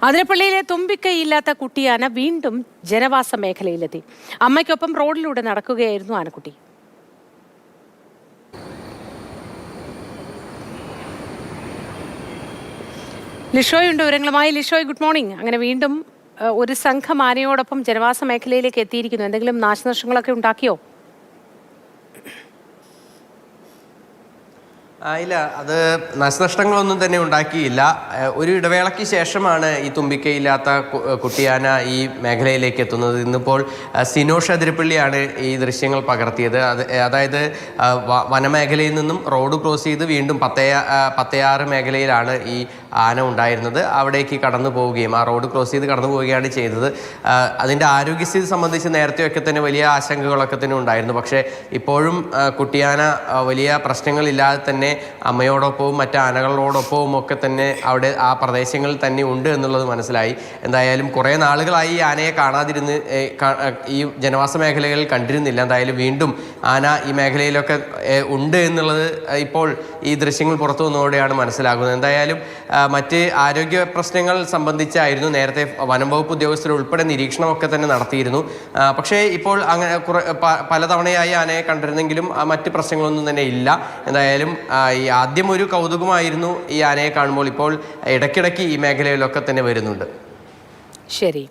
അതിരപ്പള്ളിയിലെ തുമ്പിക്കൈയില്ലാത്ത കുട്ടിയാന വീണ്ടും ജനവാസ മേഖലയിലെത്തി. അമ്മയ്ക്കൊപ്പം റോഡിലൂടെ നടക്കുകയായിരുന്നു ആനക്കുട്ടി. ലിഷോയുണ്ട് വിവരങ്ങളുമായി. Lishoy, good morning. അങ്ങനെ വീണ്ടും ഒരു സംഘം ആനയോടൊപ്പം ജനവാസ മേഖലയിലേക്ക് എത്തിയിരിക്കുന്നു. എന്തെങ്കിലും നാശനഷ്ടങ്ങളൊക്കെ ഉണ്ടാക്കിയോ? ഇല്ല, അത് നാശനഷ്ടങ്ങളൊന്നും തന്നെ ഉണ്ടാക്കിയില്ല. ഒരു ഇടവേളയ്ക്ക് ശേഷമാണ് ഈ തുമ്പിക്കൈയില്ലാത്ത കുട്ടിയാന ഈ മേഖലയിലേക്ക് എത്തുന്നത്. ഇന്നിപ്പോൾ സിനോഷ് അതിരപ്പള്ളിയാണ് ഈ ദൃശ്യങ്ങൾ പകർത്തിയത്. അതായത് വനമേഖലയിൽ നിന്നും റോഡ് ക്രോസ് ചെയ്ത് വീണ്ടും പത്തയാറ് മേഖലയിലാണ് ഈ ആന ഉണ്ടായിരുന്നത്. അവിടേക്ക് കടന്നു പോവുകയും ആ റോഡ് ക്രോസ് ചെയ്ത് കടന്നു പോവുകയാണ് ചെയ്തത്. അതിൻ്റെ ആരോഗ്യസ്ഥിതി സംബന്ധിച്ച് നേരത്തെയൊക്കെ തന്നെ വലിയ ആശങ്കകളൊക്കെ തന്നെ ഉണ്ടായിരുന്നു. പക്ഷേ ഇപ്പോഴും കുട്ടിയാന വലിയ പ്രശ്നങ്ങളില്ലാതെ തന്നെ അമ്മയോടൊപ്പവും മറ്റ് ആനകളോടൊപ്പവും ഒക്കെ തന്നെ അവിടെ ആ പ്രദേശങ്ങളിൽ തന്നെ ഉണ്ട് എന്നുള്ളത് മനസ്സിലായി. എന്തായാലും കുറേ നാളുകളായി ഈ ആനയെ കാണാതിരുന്ന് ഈ ജനവാസ മേഖലകളിൽ കണ്ടിരുന്നില്ല. എന്തായാലും വീണ്ടും ആന ഈ മേഖലയിലൊക്കെ ഉണ്ട് എന്നുള്ളത് ഇപ്പോൾ ഈ ദൃശ്യങ്ങൾ പുറത്തു വന്നതോടെയാണ് മനസ്സിലാകുന്നത്. എന്തായാലും മറ്റ് ആരോഗ്യ പ്രശ്നങ്ങൾ സംബന്ധിച്ചായിരുന്നു നേരത്തെ വനം വകുപ്പ് ഉദ്യോഗസ്ഥർ ഉൾപ്പെടെ നിരീക്ഷണമൊക്കെ തന്നെ നടത്തിയിരുന്നു. പക്ഷേ ഇപ്പോൾ അങ്ങനെ പലതവണയായി ആനയെ കണ്ടിരുന്നെങ്കിലും മറ്റ് പ്രശ്നങ്ങളൊന്നും തന്നെ ഇല്ല. എന്തായാലും ഈ ആദ്യം ഒരു കൗതുകമായിരുന്നു ഈ ആനയെ കാണുമ്പോൾ. ഇപ്പോൾ ഇടയ്ക്കിടയ്ക്ക് ഈ മേഖലയിലൊക്കെ തന്നെ വരുന്നുണ്ട്. ശരി.